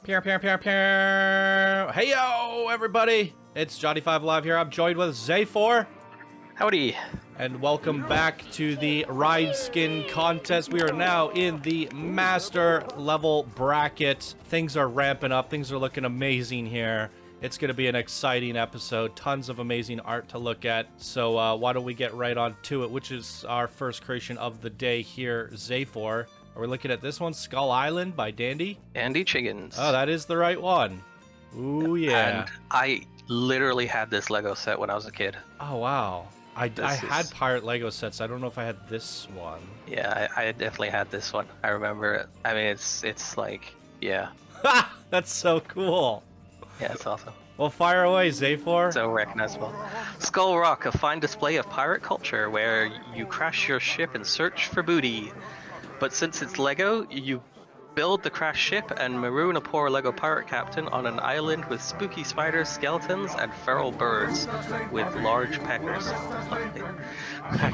Pew, pew, pew, pew. Hey yo, everybody! It's Johnny5 Live here. I'm joined with Zay4. Howdy. And welcome back to the Ride Skin Contest. We are now in the Master level bracket. Things are ramping up. Things are looking amazing here. It's going to be an exciting episode. Tons of amazing art to look at. So why don't we get right on to it, which is our first creation of the day here, Zay4. Are we looking at this one? Skull Island by Dandy? Andy Chiggins. Oh, that is the right one. Ooh, yeah. And I literally had this Lego set when I was a kid. Oh, wow. I had pirate Lego sets. I don't know if I had this one. Yeah, I definitely had this one. I remember it. I mean, it's like, yeah. That's so cool. Yeah, it's awesome. Well, fire away, Zay4. So recognizable. Skull Rock, a fine display of pirate culture where you crash your ship and search for booty. But since it's Lego, you build the crashed ship and maroon a poor Lego pirate captain on an island with spooky spiders, skeletons, and feral birds with large peckers.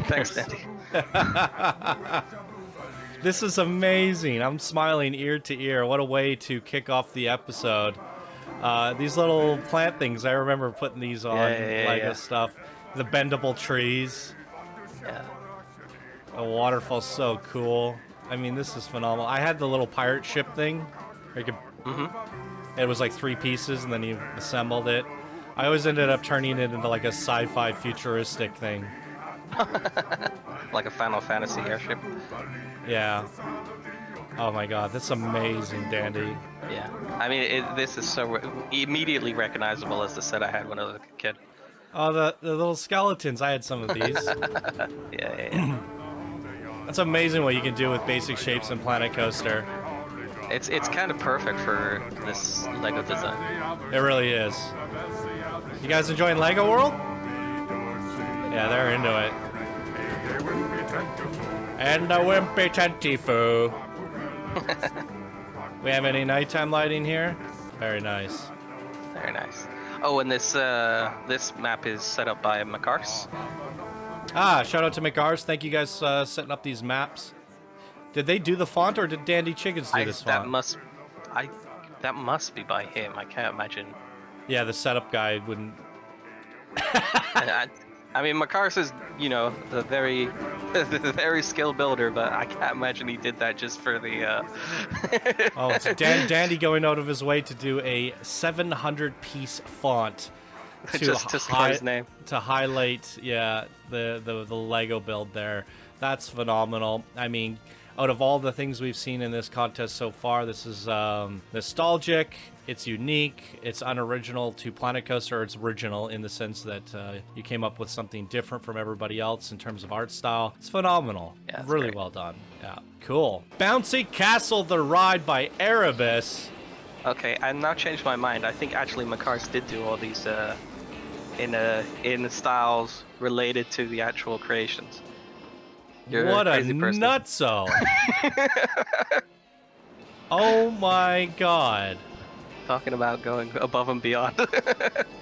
Thanks, Dandy. This is amazing. I'm smiling ear to ear. What a way to kick off the episode. These little plant things, I remember putting these on Lego stuff. The bendable trees. Yeah. The waterfall's so cool. I mean, this is phenomenal. I had the little pirate ship thing. Where you could, It was like 3 pieces, and then you assembled it. I always ended up turning it into like a sci-fi futuristic thing. Like a Final Fantasy airship. Yeah. Oh my god, that's amazing, Dandy. Yeah. I mean, this is so immediately recognizable as the set I had when I was a kid. Oh, the little skeletons. I had some of these. Yeah. That's amazing what you can do with basic shapes in Planet Coaster. It's kind of perfect for this Lego design. It really is. You guys enjoying Lego World? Yeah, they're into it. And the wimpy tenty-foo. We have any nighttime lighting here? Very nice. Very nice. Oh, and this map is set up by Macar's. Ah, shout out to McGars. Thank you guys setting up these maps. Did they do the font, or did Dandy Chiggins do this font? That must be by him. I can't imagine. Yeah, the setup guide wouldn't. I mean, Macar's is, the very skilled builder, but I can't imagine he did that just for the. Oh, it's Dandy going out of his way to do a 700-piece font. just his name. To highlight, yeah, the Lego build there. That's phenomenal. I mean, out of all the things we've seen in this contest so far, this is nostalgic, it's unique, it's unoriginal to Planet Coaster. It's original in the sense that you came up with something different from everybody else in terms of art style. It's phenomenal. Yeah, really great. Well done. Yeah, cool. Bouncy Castle, the ride by Erebus. Okay, I've now changed my mind. I think actually Macar's did do all these in styles related to the actual creations. You're what a a crazy person. nutso! Oh my god! Talking about going above and beyond.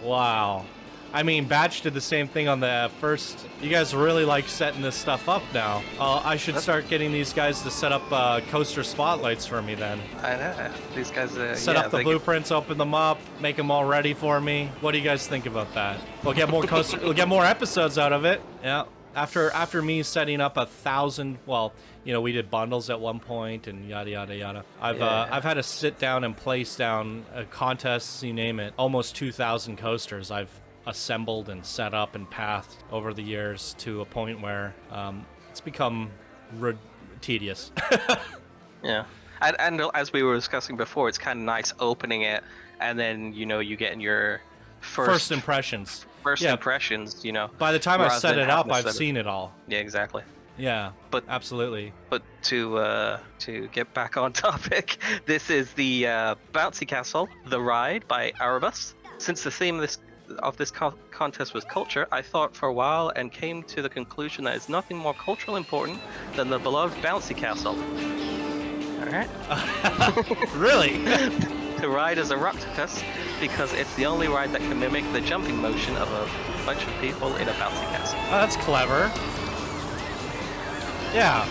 Wow. I mean, Batch did the same thing on the first. You guys really like setting this stuff up now. I should start getting these guys to set up coaster spotlights for me then. I know. These guys set up the blueprints, open them up, make them all ready for me. What do you guys think about that? We'll get more coaster. We'll get more episodes out of it. Yeah. After me setting up 1,000. Well, we did bundles at one point and yada yada yada. I've had to sit down and place down contests, you name it. Almost 2,000 coasters I've assembled and set up and pathed over the years to a point where it's become tedious. Yeah, and as we were discussing before, it's kind of nice opening it and then you get in your first impressions. Impressions, By the time I set it up, I've seen it all. Yeah, exactly. Yeah, but absolutely. But to get back on topic, this is the Bouncy Castle, the ride by Erebus. Since the theme of this contest was culture, I thought for a while and came to the conclusion that it's nothing more culturally important than the beloved Bouncy Castle. Alright? Really? The ride is a ruckus because it's the only ride that can mimic the jumping motion of a bunch of people in a bouncy castle. Oh, that's clever. Yeah.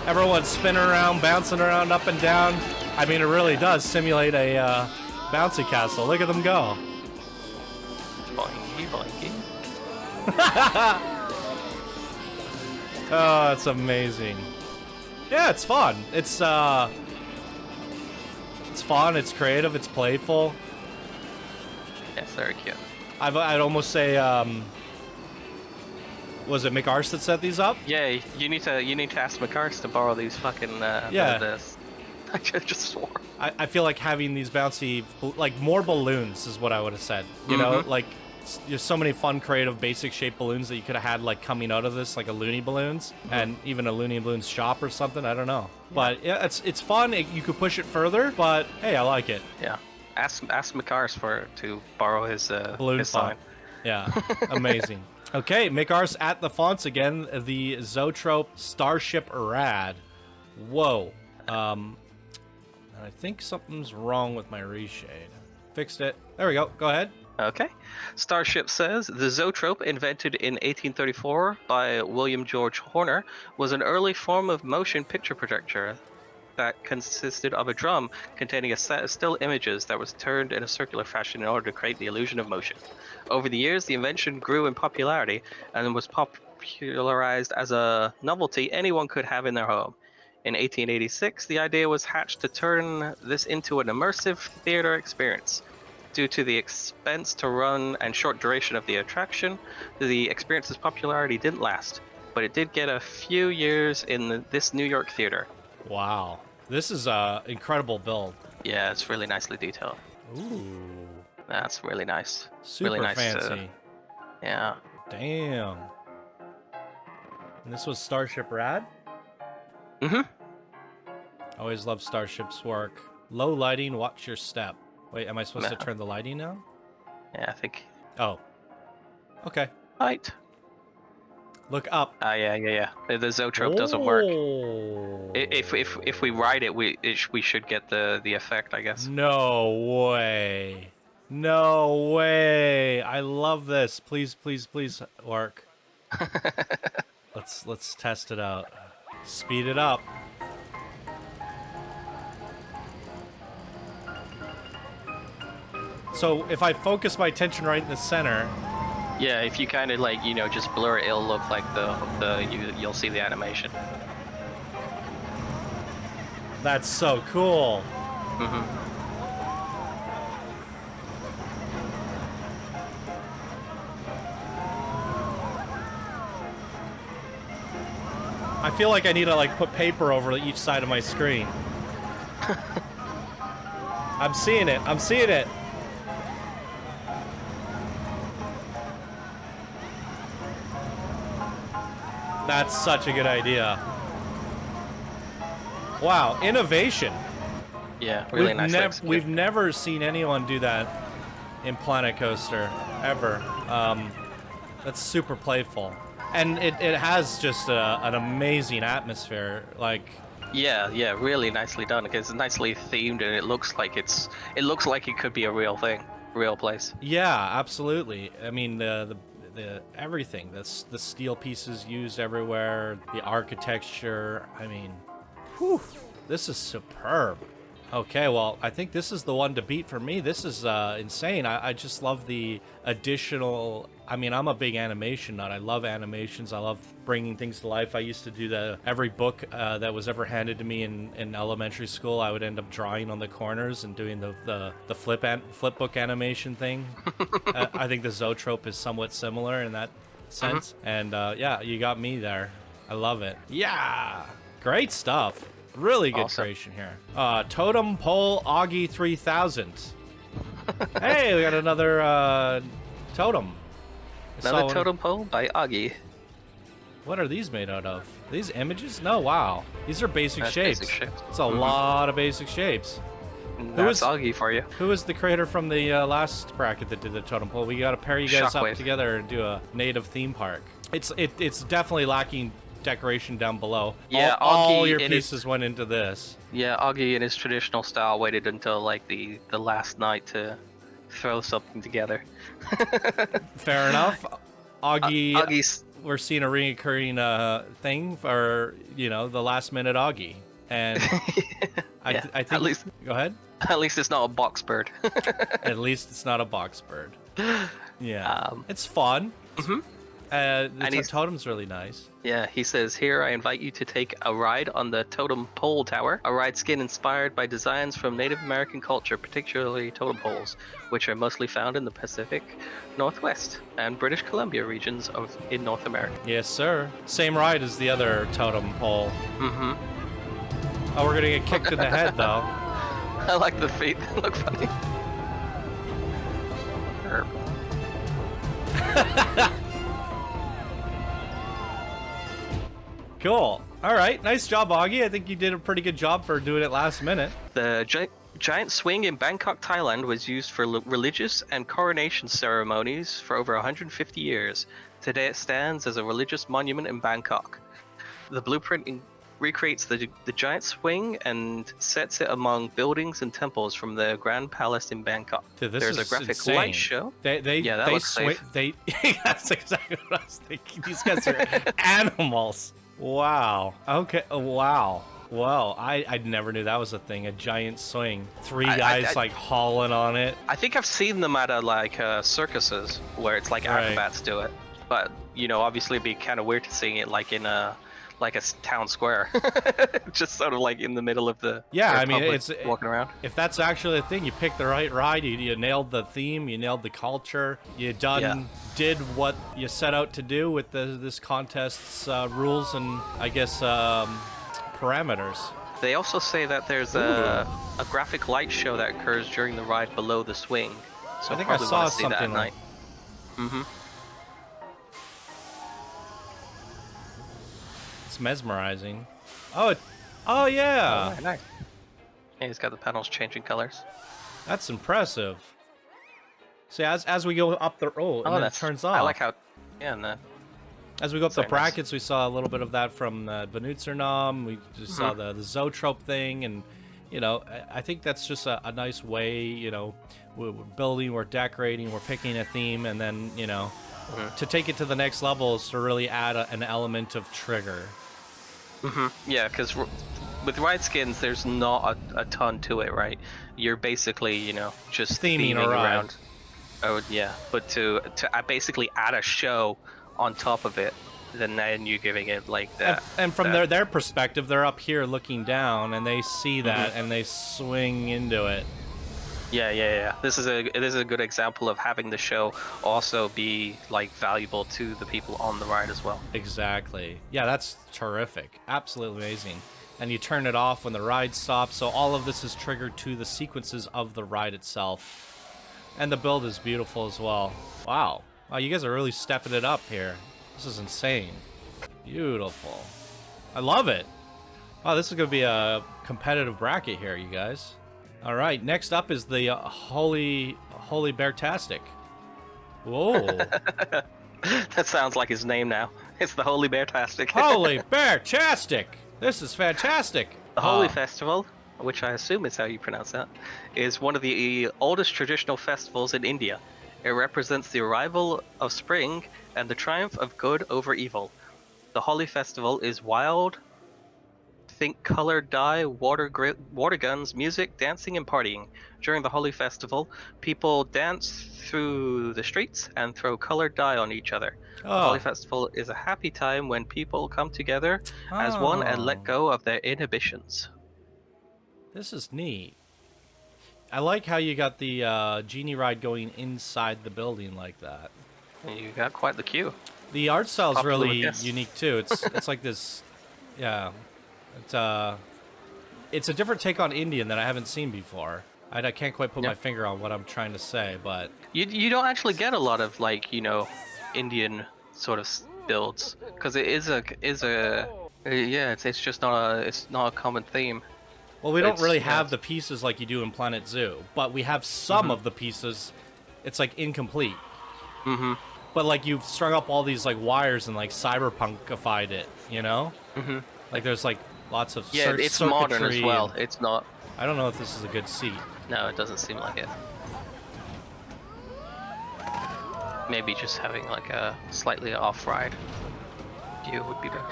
Everyone's spinning around, bouncing around up and down. I mean, it really does simulate a Bouncy Castle. Look at them go. Boinky, boinky. Oh, that's amazing. Yeah, it's fun. It's fun. It's creative. It's playful. Yes, very cute. I'd almost say, was it McArse that set these up? Yeah, you need to ask McArse to borrow these fucking Yeah. I just swore. I feel like having these bouncy, like more balloons is what I would have said. You know, like there's so many fun, creative, basic shaped balloons that you could have had like coming out of this, like a Looney Balloons, and even a Looney Balloons shop or something. I don't know, but yeah, it's fun. You could push it further, but hey, I like it. Yeah, ask McArse to borrow his Balloon his font. sign. Yeah, amazing. Okay, McArse at the fonts again. The Zoetrope Starship Rad. Whoa. I think something's wrong with my reshade. Fixed it. There we go. Go ahead. Okay. Starship says the zoetrope, invented in 1834 by William George Horner, was an early form of motion picture projector that consisted of a drum containing a set of still images that was turned in a circular fashion in order to create the illusion of motion. Over the years, the invention grew in popularity and was popularized as a novelty anyone could have in their home. In 1886, the idea was hatched to turn this into an immersive theater experience. Due to the expense to run and short duration of the attraction, the experience's popularity didn't last, but it did get a few years in this New York theater. Wow. This is a incredible build. Yeah, it's really nicely detailed. Ooh. That's really nice. Super really nice fancy. Yeah. Damn. And this was Starship Rad? Mm-hmm. Always love Starship's work. Low lighting, watch your step. Wait, am I supposed to turn the lighting down? Yeah, I think. Oh. Okay. Right. Look up. Yeah. The zoetrope doesn't work. Oh. If we ride it, we should get the effect, I guess. No way. No way. I love this. Please, please, please work. Let's test it out. Speed it up. So if I focus my attention right in the center. Yeah, if you kind of like, just blur it, it'll look like you'll see the animation. That's so cool. Mm-hmm. I feel like I need to like put paper over each side of my screen. I'm seeing it. I'm seeing it. That's such a good idea. Wow, innovation. Yeah, really nice. We've never seen anyone do that in Planet Coaster, ever. That's super playful. And it has just an amazing atmosphere, like... Yeah, really nicely done. It's nicely themed, and it looks like it could be a real thing, real place. Yeah, absolutely. I mean, the everything, the steel pieces used everywhere, the architecture. I mean, whew, this is superb. Okay, well, I think this is the one to beat for me. This is insane. I just love the additional... I mean, I'm a big animation nut. I love animations. I love bringing things to life. I used to do every book that was ever handed to me in elementary school. I would end up drawing on the corners and doing the flip book animation thing. I think the Zoetrope is somewhat similar in that sense. And yeah, you got me there. I love it. Yeah, great stuff. Really good creation here. Totem Pole Auggie 3000. Hey, we got another totem. Another totem pole by Auggie. What are these made out of? Are these images? No, wow. These are basic shapes. Basic shapes. It's a lot of basic shapes. That's Auggie for you. Who was the creator from the last bracket that did the totem pole? We got to pair you guys Shockwave. up together and do a native theme park. It's definitely lacking decoration down below. Yeah, all Auggie your pieces went into this. Yeah, Auggie in his traditional style waited until like the last night to throw something together. Fair enough. Augie's... We're seeing a recurring thing for the last minute Auggie, and I think. at least Go ahead. At least it's not a box bird. At least it's not a box bird. Yeah, it's fun. Mhm. The totem's really nice. Yeah, he says, here I invite you to take a ride on the Totem Pole Tower, a ride skin inspired by designs from Native American culture, particularly totem poles, which are mostly found in the Pacific Northwest and British Columbia regions in North America. Yes, sir. Same ride as the other totem pole. Mm-hmm. Oh, we're gonna get kicked in the head, though. I like the feet. They look funny. Herb. Cool. All right. Nice job, Auggie. I think you did a pretty good job for doing it last minute. The giant swing in Bangkok, Thailand was used for religious and coronation ceremonies for over 150 years. Today it stands as a religious monument in Bangkok. The blueprint recreates the giant swing and sets it among buildings and temples from the Grand Palace in Bangkok. Dude, There's a graphic insane. light show. That looks safe. That's exactly what I was thinking. These guys are animals. Wow. Okay. Wow. Whoa. I never knew that was a thing. A giant swing. Three guys like hauling on it. I think I've seen them at circuses where it's like acrobats do it. But obviously it'd be kind of weird to see it like in a town square, just sort of like in the middle of the I mean it's walking around. If that's actually a thing, you picked the right ride. You nailed the theme. You nailed the culture. You did what you set out to do with this contest's rules and I guess parameters. They also say that there's a graphic light show that occurs during the ride below the swing. So I think I saw something that at night. Mm-hmm. It's mesmerizing. Oh yeah. Oh, nice. Yeah, he's got the panels changing colors. That's impressive. See, as we go up the and then it turns off. I like how, as we go up the brackets, we saw a little bit of that from Benutzernam. We just saw the Zoetrope thing, and I think that's just a nice way. We're building, we're decorating, we're picking a theme, and then to take it to the next level is to really add an element of trigger. Yeah, because with ride skins, there's not a ton to it, right? You're basically, just theming around. Oh yeah, but to basically add a show on top of it, then you're giving it like that. And from their perspective, they're up here looking down, and they see that, and they swing into it. Yeah. This is a good example of having the show also be like valuable to the people on the ride as well. Exactly. Yeah, that's terrific. Absolutely amazing. And you turn it off when the ride stops, so all of this is triggered to the sequences of the ride itself. And the build is beautiful as well. Wow, you guys are really stepping it up here. This is insane. Beautiful. I love it. Wow, this is going to be a competitive bracket here, you guys. All right, next up is the Holy Beartastic. Whoa. That sounds like his name now. It's the Holy Beartastic. Holy Beartastic! This is fantastic. The Holy Festival, which I assume is how you pronounce that, is one of the oldest traditional festivals in India. It represents the arrival of spring and the triumph of good over evil. The Holi Festival is wild. Think color dye, water guns, music, dancing, and partying. During the Holi Festival, people dance through the streets and throw colored dye on each other. The Holi Festival is a happy time when people come together as one and let go of their inhibitions. This is neat. I like how you got the genie ride going inside the building like that. You got quite the queue. The art style is really unique too. It's like this, yeah. It's a different take on Indian that I haven't seen before. I can't quite put my finger on what I'm trying to say, but you don't actually get a lot of Indian sort of builds because it's just not a common theme. Well, we don't really have the pieces like you do in Planet Zoo, but we have some of the pieces. It's like incomplete. But like you've strung up all these like wires and like cyberpunkified it, Like there's like lots of it's modern as well. It's not. I don't know if this is a good seat. No, it doesn't seem like it. Maybe just having like a slightly off-ride view would be better.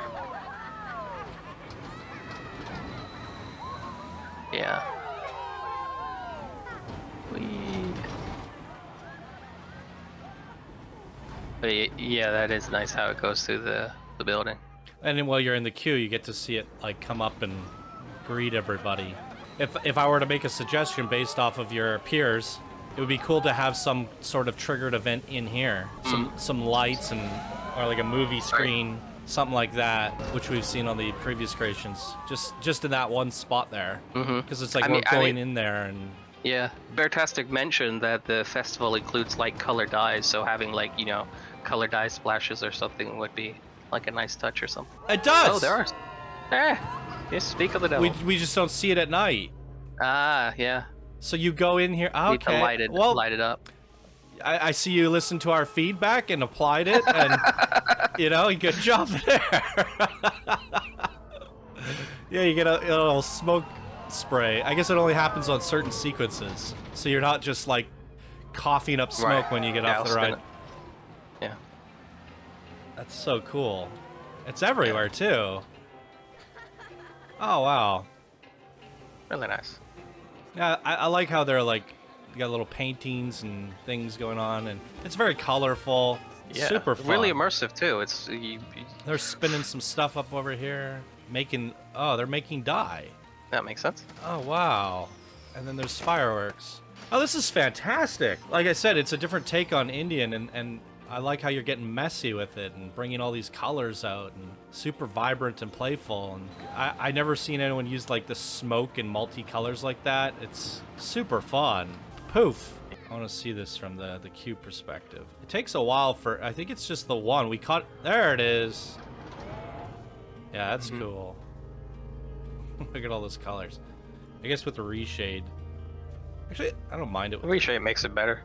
Yeah. But yeah, that is nice how it goes through the building. And then while you're in the queue, you get to see it like come up and greet everybody. If I were to make a suggestion based off of your peers, it would be cool to have some sort of triggered event in here, some lights or like a movie screen, something like that, which we've seen on the previous creations. Just in that one spot there, because it's like we're going in there and. Yeah, Beartastic mentioned that the festival includes like color dyes, so having like color dye splashes or something would be like a nice touch or something. It does. Oh, there are. Yes, speak of the devil. We just don't see it at night. Ah, yeah. So you go in here. Okay. Need to light it up. I see you listened to our feedback and applied it, and good job there. Yeah, you get a little smoke spray. I guess it only happens on certain sequences, so you're not just like coughing up smoke when you get off the ride. Yeah. That's so cool. It's everywhere too. Oh wow. Really nice. Yeah, I like how they're like, you got little paintings and things going on, and it's very colorful. Yeah, super fun. Really immersive too. It's they're spinning some stuff up over here, they're making dye. That makes sense. Oh wow. And then there's fireworks. Oh, this is fantastic. Like I said, it's a different take on Indian, and I like how you're getting messy with it and bringing all these colors out and super vibrant and playful. And I never seen anyone use like the smoke and multicolors like that. It's super fun. Poof. I want to see this from the queue perspective. It takes a while I think it's just the one. There it is. Yeah, that's cool. Look at all those colors. I guess with the reshade. Actually, I don't mind it. The reshade makes it better.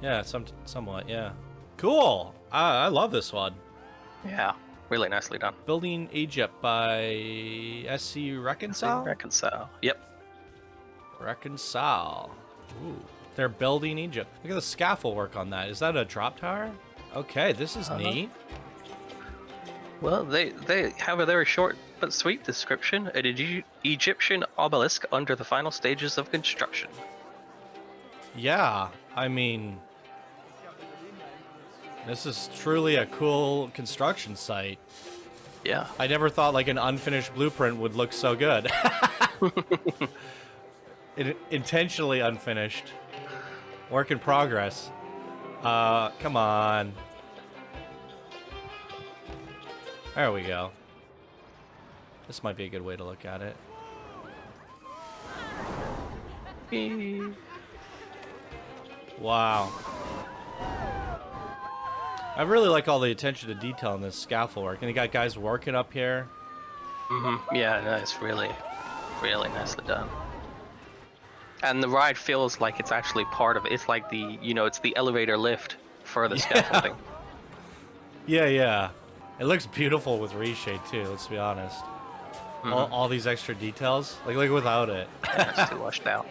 Yeah, somewhat, yeah. Cool. I love this one. Yeah, really nicely done. Building Egypt by SC Reconcile? Reconcile. Yep. Reconcile. Ooh. They're building Egypt. Look at the scaffold work on that. Is that a drop tower? Okay, this is neat. Well, they have a very short but sweet description. An Egyptian obelisk under the final stages of construction. Yeah, I mean, this is truly a cool construction site. Yeah. I never thought like an unfinished blueprint would look so good. Intentionally unfinished. Work in progress. Come on. There we go. This might be a good way to look at it. Wow. I really like all the attention to detail in this scaffold work. And you got guys working up here. Yeah, no, it's really nicely done. And the ride feels like it's actually part of it. It's like it's the elevator lift for the scaffolding. Yeah. It looks beautiful with reshade too, let's be honest. All these extra details, like without it. Yeah, it's too washed out.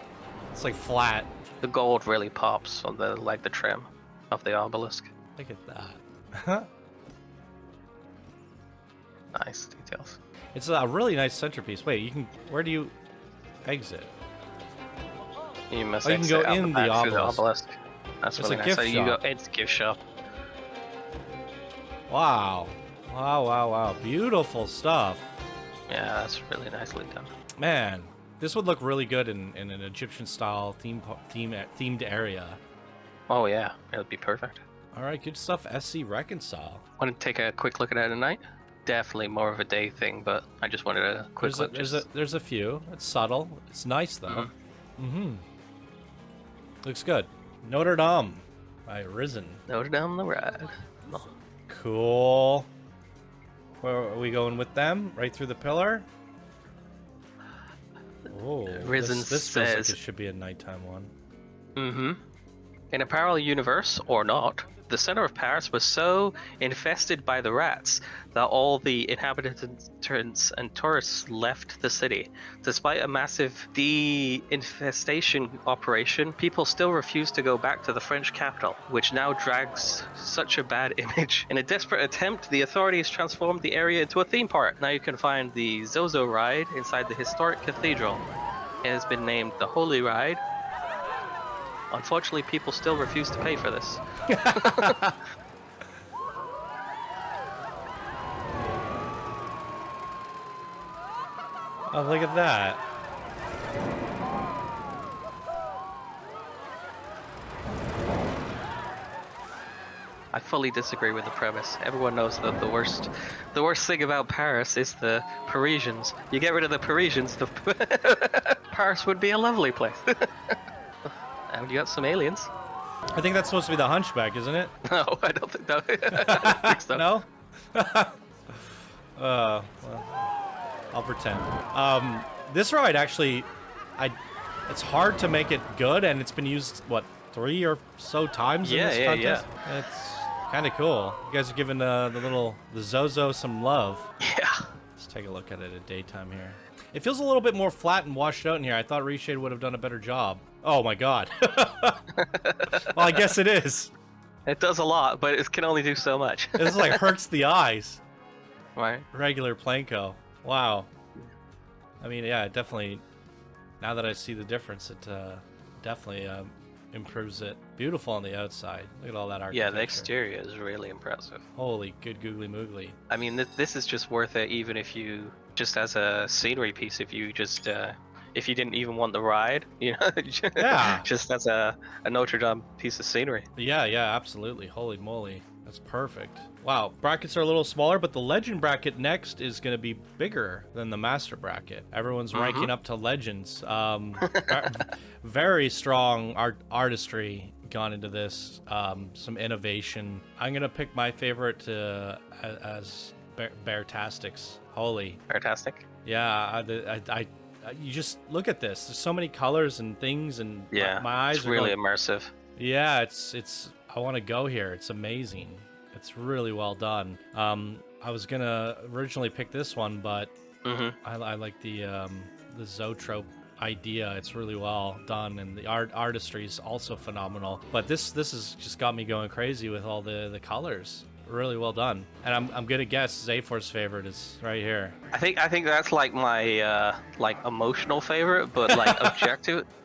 It's like flat. The gold really pops on the trim of the obelisk. Look at that. Nice details. It's a really nice centerpiece. Wait, where do you exit? You must you can go in the obelisk. That's it's really a nice. gift So shop. you go, it's a gift shop. Wow. Beautiful stuff. Yeah, that's really nicely done. Man, this would look really good in an Egyptian-style themed area. Oh yeah, it would be perfect. All right, good stuff. SC Reconcile. Want to take a quick look at it tonight? Definitely more of a day thing, but I just wanted a quick look. There's a few. It's subtle. It's nice though. Looks good. Notre Dame by Risen. Notre Dame the ride. Oh. Cool. Where are we going with them? Right through the pillar? Oh, Risen this feels like says it should be a nighttime one. In a parallel universe, or not, the center of Paris was so infested by the rats that all the inhabitants and tourists left the city. Despite a massive de-infestation operation, people still refuse to go back to the French capital, which now drags such a bad image. In a desperate attempt, the authorities transformed the area into a theme park. Now you can find the Zozo ride inside the historic cathedral. It has been named the Holy Ride. Unfortunately, people still refuse to pay for this. Oh, look at that. I fully disagree with the premise. Everyone knows that the worst thing about Paris is the Parisians. You get rid of the Parisians, Paris would be a lovely place. And you got some aliens. I think that's supposed to be the Hunchback, isn't it? No, I don't think that. I don't think so. No? Well, I'll pretend. This ride actually, it's hard to make it good, and it's been used, what, 3 or so times in this contest? Yeah. It's kind of cool. You guys are giving the Zozo some love. Yeah. Let's take a look at it at daytime here. It feels a little bit more flat and washed out in here. I thought Reshade would have done a better job. Oh my god. Well, I guess it is. It does a lot, but it can only do so much. This like hurts the eyes. Right. Regular Planko. Wow. I mean, yeah, it definitely, now that I see the difference, it definitely improves it. Beautiful on the outside. Look at all that architecture. Yeah, the exterior is really impressive. Holy good googly moogly. I mean, this is just worth it, even if you, just as a scenery piece, if you just, if you didn't even want the ride, you know, Yeah. just as a Notre Dame piece of scenery. Yeah, absolutely. Holy moly. That's perfect. Wow, brackets are a little smaller, but the Legend bracket next is going to be bigger than the Master bracket. Everyone's ranking up to Legends. Very strong artistry gone into this. Some innovation. I'm going to pick my favorite as Beartastics. Holy. Beartastic? Yeah, you just look at this. There's so many colors and things, and yeah, my eyes it's are really going, immersive. Yeah, it's. I want to go here. It's amazing. It's really well done. I was gonna originally pick this one, but I like the Zoetrope idea. It's really well done, and the artistry is also phenomenal. But this has just got me going crazy with all the colors. Really well done. And I'm gonna guess Zafor's favorite is right here. I think that's like my like emotional favorite, but like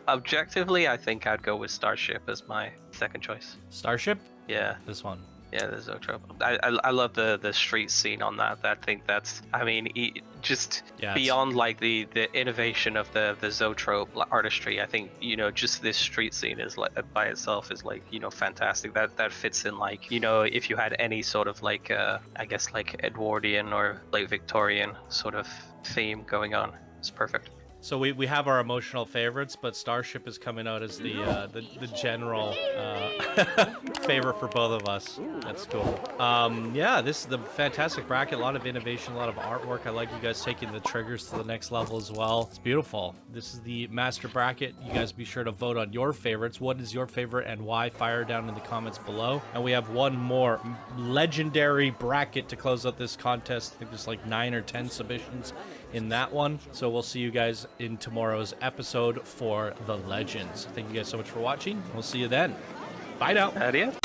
objectively, I think I'd go with Starship as my second choice. Starship? Yeah. This one. Yeah, the Zoetrope. I love the street scene on that. I think that's, I mean, just beyond like the innovation of the Zoetrope artistry. I think, you know, just this street scene is like by itself is like, you know, fantastic. That fits in like, you know, if you had any sort of like I guess like Edwardian or late Victorian sort of theme going on. It's perfect. So we have our emotional favorites, but Starship is coming out as the general favorite for both of us. That's cool. Yeah, this is the fantastic bracket. A lot of innovation, a lot of artwork. I like you guys taking the triggers to the next level as well. It's beautiful. This is the master bracket. You guys be sure to vote on your favorites. What is your favorite and why? Fire down in the comments below. And we have one more legendary bracket to close out this contest. I think there's like 9 or 10 submissions in that one. So we'll see you guys in tomorrow's episode for the Legends. Thank you guys so much for watching. We'll see you then. Bye now. Adios.